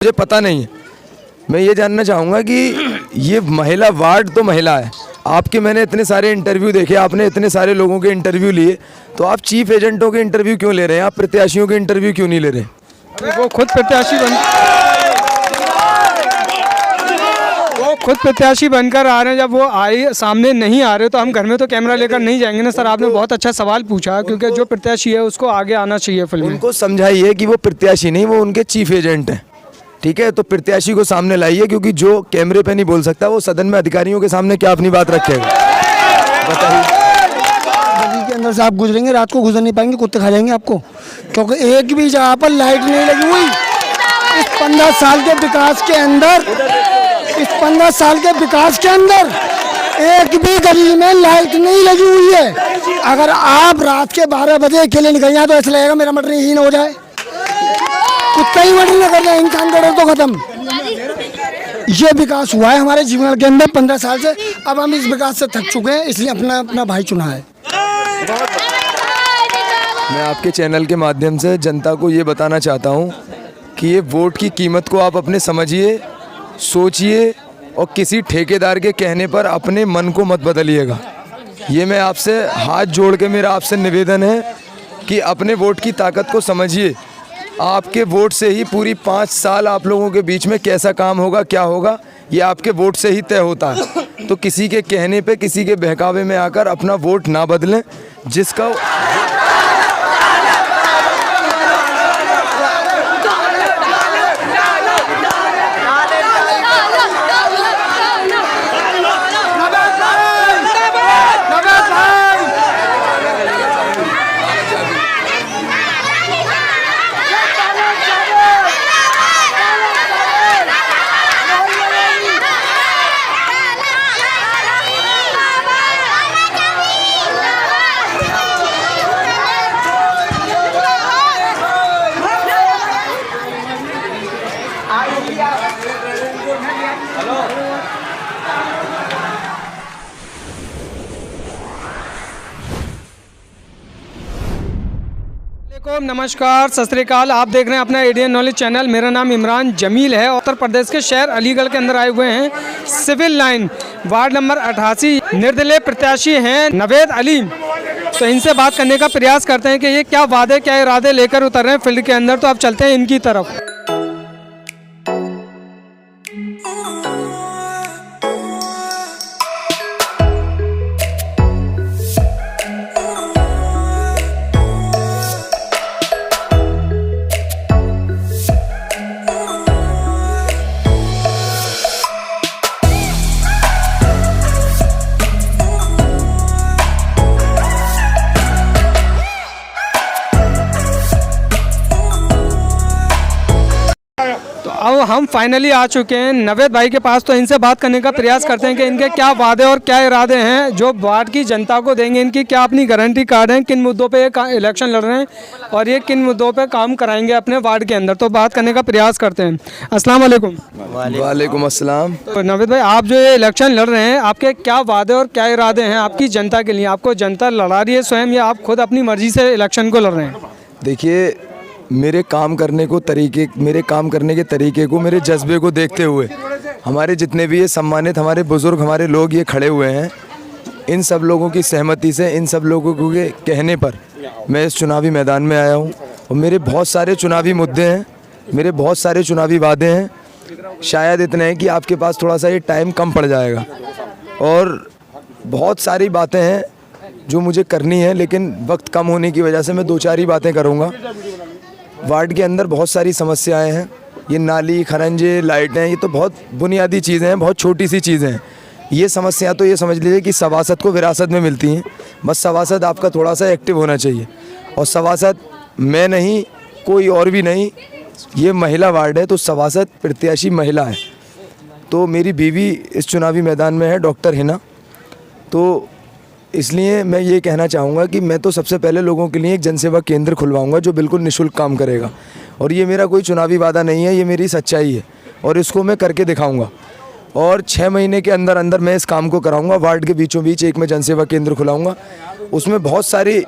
मुझे पता नहीं है। मैं ये जानना चाहूँगा कि ये महिला वार्ड तो महिला है, आपके मैंने इतने सारे इंटरव्यू देखे, आपने इतने सारे लोगों के इंटरव्यू लिए, तो आप चीफ एजेंटों के इंटरव्यू क्यों ले रहे हैं? आप प्रत्याशियों के इंटरव्यू क्यों नहीं ले रहे? वो खुद प्रत्याशी बनकर आ रहे हैं। जब वो आए सामने नहीं आ रहे तो हम घर में तो कैमरा लेकर नहीं जाएंगे ना सर। आपने बहुत अच्छा सवाल पूछा, क्योंकि जो प्रत्याशी है उसको आगे आना चाहिए फिल्म में। उनको समझाइए कि वो प्रत्याशी नहीं, वो उनके चीफ एजेंट हैं, ठीक है? तो प्रत्याशी को सामने लाइए, क्योंकि जो कैमरे पे नहीं बोल सकता वो सदन में अधिकारियों के सामने क्या अपनी बात रखेगा? बताइए। गली के अंदर से आप गुजरेंगे, रात को गुजर नहीं पाएंगे, कुत्ते खा जाएंगे आपको, क्योंकि एक भी जगह पर लाइट नहीं लगी हुई। इस 15 साल के विकास के अंदर, इस 15 साल के विकास के अंदर एक भी गली में लाइट नहीं लगी हुई है। अगर आप रात के 12 बजे अकेले निकल जाए तो ऐसा लगेगा मेरा मर्डर यही ना हो जाए, कुत्ता ही मर्डर न कर जाए, इंसान का डर तो खत्म। ये विकास हुआ है हमारे जीवन के अंदर 15 साल से। अब हम इस विकास से थक चुके हैं, इसलिए अपना भाई चुना है। मैं आपके चैनल के माध्यम से जनता को ये बताना चाहता हूँ कि ये वोट की कीमत को आप अपने समझिए, सोचिए, और किसी ठेकेदार के कहने पर अपने मन को मत बदलिएगा। ये मैं आपसे हाथ जोड़ के मेरा आपसे निवेदन है कि अपने वोट की ताकत को समझिए। आपके वोट से ही पूरी 5 साल आप लोगों के बीच में कैसा काम होगा, क्या होगा, ये आपके वोट से ही तय होता है। तो किसी के कहने पे, किसी के बहकावे में आकर अपना वोट ना बदलें। जिसका नमस्कार, सत श्री अकाल। आप देख रहे हैं अपना एडीएन नॉलेज चैनल। मेरा नाम इमरान जमील है। उत्तर प्रदेश के शहर अलीगढ़ के अंदर आए हुए हैं। सिविल लाइन वार्ड नंबर 88 निर्दलीय प्रत्याशी हैं नवेद अली। तो इनसे बात करने का प्रयास करते हैं कि ये क्या वादे, क्या इरादे लेकर उतर रहे हैं फील्ड के अंदर। तो आप चलते हैं इनकी तरफ। अब हम फाइनली आ चुके हैं नवेद भाई के पास। तो इनसे बात करने का प्रयास करते हैं कि इनके क्या वादे और क्या इरादे हैं जो वार्ड की जनता को देंगे। इनकी क्या अपनी गारंटी कार्ड है, किन मुद्दों पे ये इलेक्शन लड़ रहे हैं और ये किन मुद्दों पे काम कराएंगे अपने वार्ड के अंदर। तो बात करने का प्रयास करते हैं। अस्सलाम वालेकुम। वालेकुम अस्सलाम। तो नवेद भाई, आप जो ये इलेक्शन लड़ रहे हैं, आपके क्या वादे और क्या इरादे हैं आपकी जनता के लिए? आपको जनता लड़ा रही है स्वयं, या आप खुद अपनी मर्जी से इलेक्शन को लड़ रहे हैं? देखिए, मेरे काम करने के तरीके को, मेरे जज्बे को देखते हुए हमारे जितने भी ये सम्मानित हमारे बुज़ुर्ग, हमारे लोग ये खड़े हुए हैं, इन सब लोगों की सहमति से, इन सब लोगों के कहने पर मैं इस चुनावी मैदान में आया हूँ। और मेरे बहुत सारे चुनावी मुद्दे हैं, मेरे बहुत सारे चुनावी वादे हैं। शायद इतने हैं कि आपके पास थोड़ा सा ये टाइम कम पड़ जाएगा, और बहुत सारी बातें हैं जो मुझे करनी है, लेकिन वक्त कम होने की वजह से मैं 2-4 ही बातें करूँगा। वार्ड के अंदर बहुत सारी समस्याएं हैं। ये नाली, खरंजे, लाइटें, ये तो बहुत बुनियादी चीज़ें हैं, बहुत छोटी सी चीज़ें हैं। ये समस्या तो ये समझ लीजिए कि सभासद को विरासत में मिलती हैं। बस सभासद आपका थोड़ा सा एक्टिव होना चाहिए, और सभासद मैं नहीं, कोई और भी नहीं। ये महिला वार्ड है, तो सभासद प्रत्याशी महिला है। तो मेरी बीवी इस चुनावी मैदान में है, डॉक्टर हिना। तो इसलिए मैं ये कहना चाहूँगा कि मैं तो सबसे पहले लोगों के लिए एक जनसेवा केंद्र खुलवाऊँगा जो बिल्कुल निःशुल्क काम करेगा। और ये मेरा कोई चुनावी वादा नहीं है, ये मेरी सच्चाई है, और इसको मैं करके दिखाऊँगा। और 6 महीने के अंदर अंदर मैं इस काम को कराऊंगा। वार्ड के बीचों बीच एक मैं जनसेवा केंद्र खुलाऊंगा, उसमें बहुत सारी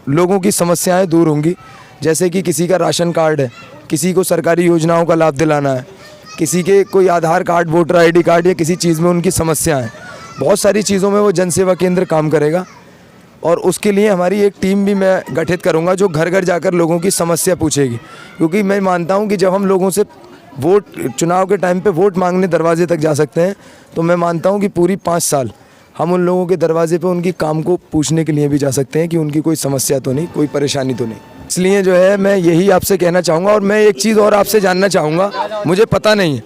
लोगों की समस्याएं दूर होंगी। जैसे कि किसी का राशन कार्ड है, किसी को सरकारी योजनाओं का लाभ दिलाना है, किसी के कोई आधार कार्ड, वोटर आईडी कार्ड या किसी चीज़ में उनकी समस्या है, बहुत सारी चीज़ों में वो जन सेवा केंद्र काम करेगा। और उसके लिए हमारी एक टीम भी मैं गठित करूंगा जो घर घर जाकर लोगों की समस्या पूछेगी, क्योंकि मैं मानता हूं कि जब हम लोगों से वोट, चुनाव के टाइम पे वोट मांगने दरवाजे तक जा सकते हैं, तो मैं मानता हूं कि पूरी 5 साल हम उन लोगों के दरवाजे पे उनकी काम को पूछने के लिए भी जा सकते हैं कि उनकी कोई समस्या तो नहीं, कोई परेशानी तो नहीं। इसलिए जो है मैं यही आपसे कहना चाहूँगा। और मैं एक चीज़ और आपसे जानना चाहूँगा, मुझे पता नहीं है,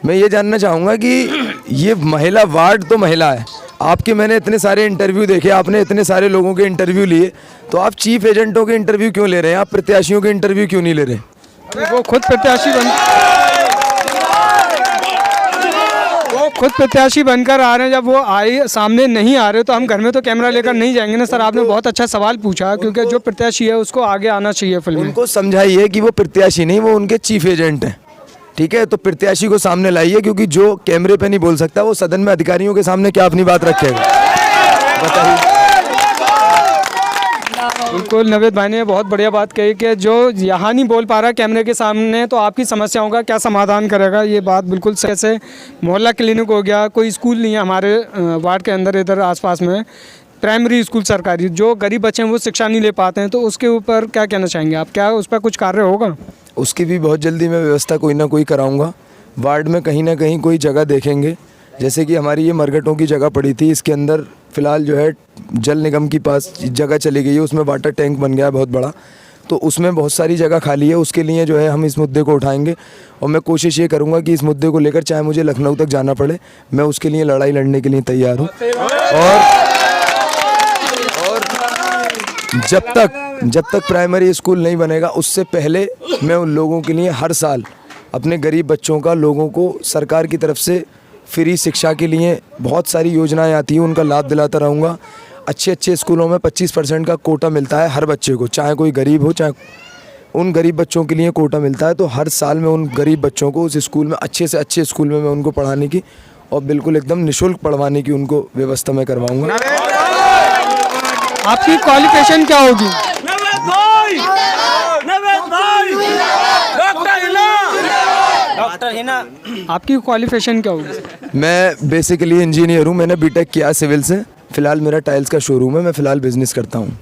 मैं ये जानना चाहूँगा कि ये महिला वार्ड तो महिला है, आपके मैंने इतने सारे इंटरव्यू देखे, आपने इतने सारे लोगों के इंटरव्यू लिए, तो आप चीफ एजेंटों के इंटरव्यू क्यों ले रहे हैं? आप प्रत्याशियों के इंटरव्यू क्यों नहीं ले रहे? वो खुद प्रत्याशी बनकर आ रहे हैं। जब वो आए सामने नहीं आ रहे तो हम घर में तो कैमरा लेकर नहीं जाएंगे ना सर। आपने बहुत अच्छा सवाल पूछा, क्योंकि जो प्रत्याशी है उसको आगे आना चाहिए फिल्म में। उनको समझाइए कि वो प्रत्याशी नहीं, वो उनके चीफ एजेंट हैं, ठीक है? तो प्रत्याशी को सामने लाइए, क्योंकि जो कैमरे पे नहीं बोल सकता वो सदन में अधिकारियों के सामने क्या अपनी बात रखेगा? बताइए। बिल्कुल, नवेद भाई ने बहुत बढ़िया बात कही कि जो यहाँ नहीं बोल पा रहा कैमरे के सामने, तो आपकी समस्याओं का क्या समाधान करेगा? ये बात बिल्कुल सही। जैसे मोहल्ला क्लिनिक हो गया, कोई स्कूल नहीं है हमारे वार्ड के अंदर, इधर आसपास में प्राइमरी स्कूल सरकारी, जो गरीब बच्चे हैं वो शिक्षा नहीं ले पाते हैं, तो उसके ऊपर क्या कहना चाहेंगे आप? क्या उस पर कुछ कार्य होगा? उसकी भी बहुत जल्दी मैं व्यवस्था कोई ना कोई कराऊंगा। वार्ड में कहीं ना कहीं कोई जगह देखेंगे, जैसे कि हमारी ये मरघटों की जगह पड़ी थी, इसके अंदर फ़िलहाल जो है जल निगम के पास जगह चली गई है, उसमें वाटर टैंक बन गया है बहुत बड़ा, तो उसमें बहुत सारी जगह खाली है। उसके लिए जो है हम इस मुद्दे को उठाएंगे और मैं कोशिश ये करूँगा कि इस मुद्दे को लेकर चाहे मुझे लखनऊ तक जाना पड़े, मैं उसके लिए लड़ाई लड़ने के लिए तैयार हूँ। और जब तक प्राइमरी स्कूल नहीं बनेगा, उससे पहले मैं उन लोगों के लिए हर साल अपने गरीब बच्चों का, लोगों को सरकार की तरफ से फ्री शिक्षा के लिए बहुत सारी योजनाएं आती हैं, उनका लाभ दिलाता रहूँगा। अच्छे स्कूलों में 25% का कोटा मिलता है हर बच्चे को, चाहे कोई गरीब हो, चाहे उन गरीब बच्चों के लिए कोटा मिलता है। तो हर साल में उन गरीब बच्चों को उस स्कूल में, अच्छे से अच्छे स्कूल में मैं उनको पढ़ाने की और बिल्कुल एकदम निःशुल्क पढ़वाने की उनको व्यवस्था मैं करवाऊँगा। आपकी क्वालिफिकेशन क्या होगी? डॉक्टर हिना। आपकी क्वालिफिकेशन क्या होगी? मैं बेसिकली इंजीनियर हूँ, मैंने बीटेक किया सिविल से। फ़िलहाल मेरा टाइल्स का शोरूम है, मैं फ़िलहाल बिज़नेस करता हूँ।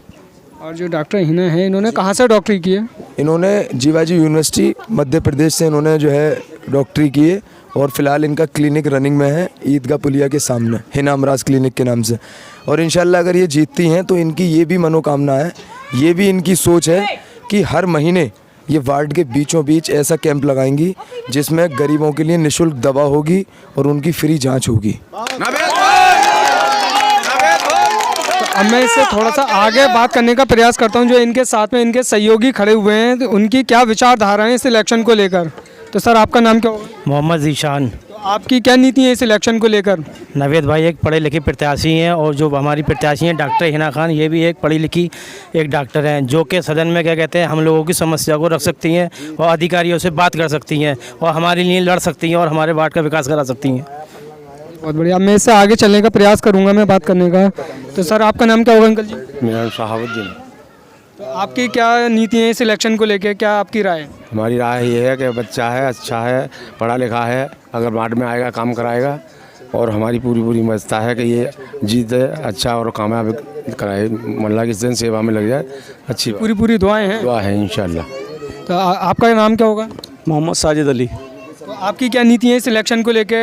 और जो डॉक्टर हिना है, इन्होंने कहाँ से डॉक्टरी की है? इन्होंने जीवाजी यूनिवर्सिटी मध्य प्रदेश से इन्होंने जो है डॉक्टरी की है, और फ़िलहाल इनका क्लिनिक रनिंग में है ईदगाह पुलिया के सामने, हिना अमराज क्लिनिक के नाम से। और इंशाल्लाह अगर ये जीतती हैं तो इनकी ये भी मनोकामना है, ये भी इनकी सोच है कि हर महीने ये वार्ड के बीचों बीच ऐसा कैंप लगाएंगी जिसमें गरीबों के लिए निःशुल्क दवा होगी और उनकी फ्री जांच होगी। अब मैं इससे थोड़ा सा आगे बात करने का प्रयास करता हूं, जो इनके साथ में इनके सहयोगी खड़े हुए हैं, तो उनकी क्या विचारधारा है इस इलेक्शन को लेकर। तो सर, आपका नाम क्या होगा? मोहम्मद ज़ीशान। तो आपकी क्या नीति है इस इलेक्शन को लेकर? नवेद भाई एक पढ़े लिखे प्रत्याशी हैं, और जो हमारी प्रत्याशी हैं डॉक्टर हिना खान, ये भी एक पढ़ी लिखी एक डॉक्टर हैं, जो कि सदन में क्या कहते हैं हम लोगों की समस्या को रख सकती हैं और अधिकारियों से बात कर सकती हैं और हमारे लिए लड़ सकती हैं और हमारे वार्ड का विकास करा सकती हैं। बहुत बढ़िया। मैं इससे आगे चलने का प्रयास करूंगा, मैं बात करने का। तो सर, आपका नाम क्या होगा अंकल जी? मेरा नाम शहाबुद्दीन। तो आपकी क्या नीति है इस इलेक्शन को लेकर, क्या आपकी राय है? हमारी राय ये है कि बच्चा है, अच्छा है, पढ़ा लिखा है, अगर वार्ड में आएगा काम कराएगा, और हमारी पूरी व्यवस्था है कि ये जीते, अच्छा और कामयाब कराए, मोहल्ला की जन सेवा में लग जाए, अच्छी पूरी दुआएं हैं। दुआ है इंशाल्लाह। तो आपका नाम क्या होगा? मोहम्मद साजिद अली। तो आपकी क्या नीति है इस इलेक्शन को लेके?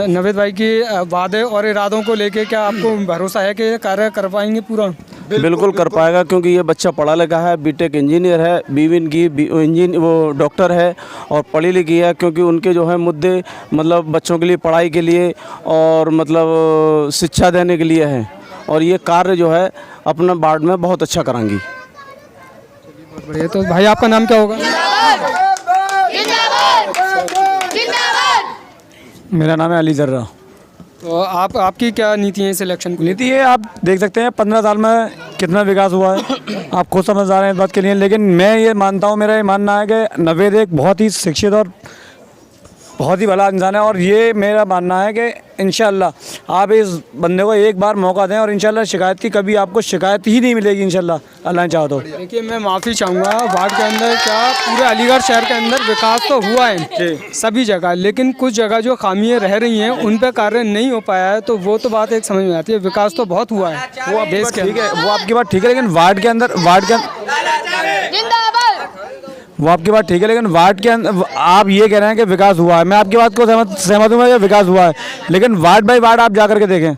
नवेद भाई की वादे और इरादों को लेके क्या आपको भरोसा है कि कार्य कर पाएंगे पूरा? बिल्कुल कर पाएगा, क्योंकि ये बच्चा पढ़ा लिखा है, बीटेक इंजीनियर है, बीविन की वो डॉक्टर है और पढ़ी लिखी है, क्योंकि उनके जो है मुद्दे मतलब बच्चों के लिए पढ़ाई के लिए और मतलब शिक्षा देने के लिए है, और ये कार्य जो है अपना वार्ड में बहुत अच्छा कराएंगी। बहुत बढ़िया। तो भाई, आपका नाम क्या होगा? मेरा नाम है अली जर्रा। तो आपकी क्या नीति है इस इलेक्शन को? नीति है, आप देख सकते हैं 15 साल में कितना विकास हुआ है, आप खुद समझ आ रहे हैं इस बात के लिए। लेकिन मैं ये मानता हूँ, मेरा ये मानना है कि नवेद एक बहुत ही शिक्षित और बहुत ही भला इंसान है और ये मेरा मानना है कि इंशाल्लाह आप इस बंदे को एक बार मौका दें और इंशाल्लाह शिकायत की कभी आपको शिकायत ही नहीं मिलेगी इंशाल्लाह, अल्लाह ने चाहा तो। देखिए मैं माफ़ी चाहूँगा, वार्ड के अंदर क्या पूरे अलीगढ़ शहर के अंदर विकास तो हुआ है सभी जगह, लेकिन कुछ जगह जो खामियाँ रह रही हैं उन पर कार्य नहीं हो पाया है, तो वो तो बात एक समझ में आती है। विकास तो बहुत हुआ है वो देश के, ठीक है, वो आपकी बात ठीक है, लेकिन वार्ड के अंदर वो आपकी बात ठीक है, लेकिन वार्ड के अंदर आप ये कह रहे हैं कि विकास हुआ है। मैं आपकी बात को सहमत हूँ कि विकास हुआ है, लेकिन वार्ड बाई वार्ड आप जा करके देखें,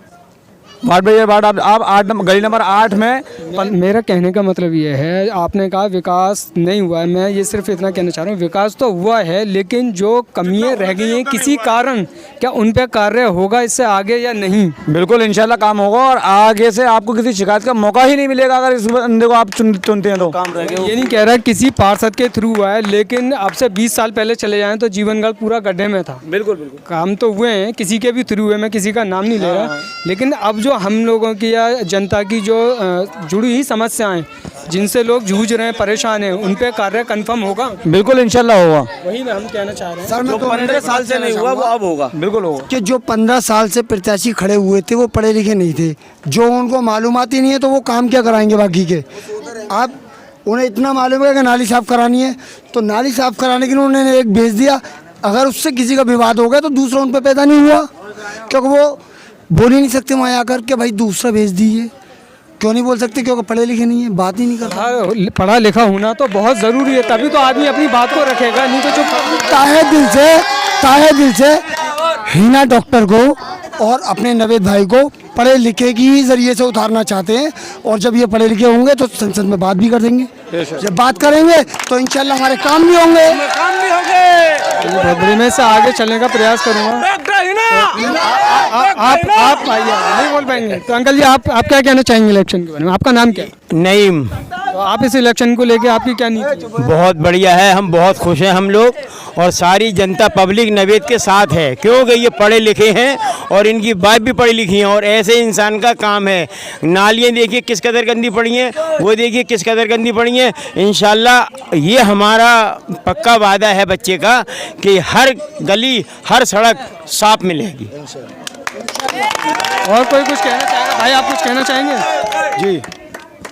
वार्ड बाई वार्ड आप गली नंबर 8 में मेरा कहने का मतलब ये है, आपने कहा विकास नहीं हुआ है, मैं ये सिर्फ इतना कहना चाह रहा हूँ विकास तो हुआ है, लेकिन जो कमियाँ रह गई हैं किसी कारण, क्या उन पर कार्य होगा इससे आगे या नहीं? बिल्कुल इंशाल्लाह काम होगा और आगे से आपको किसी शिकायत का मौका ही नहीं मिलेगा अगर इस बंदे को आप चुनते हैं तो। ये नहीं कह रहा किसी पार्षद के थ्रू हुआ है, लेकिन अब से 20 साल पहले चले जाएं तो जीवनकाल पूरा गड्ढे में था। बिल्कुल बिल्कुल काम तो हुए हैं, किसी के भी थ्रू हुए, मैं किसी का नाम नहीं ले रहा, लेकिन अब जो हम लोगों की या जनता की जो जुड़ी हुई समस्याएं जिनसे लोग जूझ रहे हैं, परेशान हैं, उन पे कार्य कंफर्म होगा। बिल्कुल इंशाल्लाह होगा। वही हम कहना चाह रहे हैं। सर मैं तो 15 साल से नहीं हुआ वो अब होगा। बिल्कुल होगा कि जो 15 साल से प्रत्याशी खड़े हुए थे वो पढ़े लिखे नहीं थे, जो उनको मालूमात ही नहीं है तो वो काम क्या कराएंगे बाकी के। आप उन्हें इतना मालूम है कि नाली साफ़ करानी है, तो नाली साफ़ कराने के लिए उन्होंने एक भेज दिया, अगर उससे किसी का विवाद हो गया तो दूसरा उन पर पैदा नहीं हुआ, क्योंकि वो बोल ही नहीं सकते वहाँ आकर के भाई दूसरा भेज दीजिए। क्यों नहीं बोल सकते? क्योंकि पढ़े लिखे नहीं है, बात ही नहीं करते। हाँ, पढ़ा लिखा होना तो बहुत ज़रूरी है, तभी तो आदमी अपनी बात को रखेगा, नहीं तो जो ताहे दिल से हिना डॉक्टर को और अपने नवेद भाई को पढ़े लिखे की ही जरिए से उतारना चाहते हैं, और जब ये पढ़े लिखे होंगे तो संसद में बात भी कर देंगे। जब बात करेंगे तो इंशाल्लाह हमारे काम भी होंगे। मैं से आगे चलने का प्रयास करूँगा। आप आइए, नहीं बोल पाएंगे तो अंकल जी आप क्या कहना चाहेंगे इलेक्शन के बारे में? आपका नाम क्या है? नईम। तो आप इस इलेक्शन को लेके आपकी क्या नीति? बहुत बढ़िया है, हम बहुत खुश हैं हम लोग, और सारी जनता पब्लिक नवेद के साथ है, क्योंकि ये पढ़े लिखे हैं और इनकी बात भी पढ़ी लिखी हैं, और ऐसे इंसान का काम है। नालियाँ देखिए किस कदर गंदी पड़ी हैं, वो देखिए किस कदर गंदी पड़ी हैं। इंशाल्लाह ये हमारा पक्का वादा है बच्चे का कि हर गली हर सड़क साफ मिलेगी। और कोई कुछ कहना चाहेगा? भाई आप कुछ कहना चाहेंगे? जी,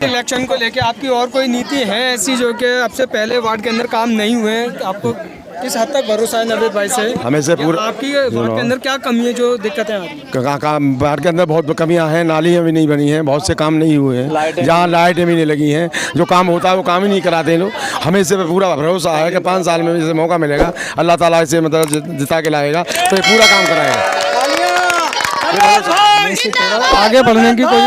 इलेक्शन को लेके आपकी और कोई नीति है ऐसी जो कि अब से पहले वार्ड के अंदर काम नहीं हुए हैं? आपको किस हद तक भरोसा है नवेद भाई से? हमें से पूरा आपकी वार्ड के अंदर क्या कमी है जो दिक्कतें आ रही हैं? काम वार्ड के अंदर बहुत कमियां हैं, नालियाँ भी नहीं बनी हैं, बहुत से काम नहीं हुए हैं, जहाँ लाइटें भी नहीं लगी हैं, जो काम होता है वो काम ही नहीं कराते लोग। हमें से पूरा भरोसा है कि 5 साल में इसे मौका मिलेगा, अल्लाह ताला इसे मतलब जिता के लाएगा तो ये पूरा काम कराएगा। आगे बढ़ने की कोई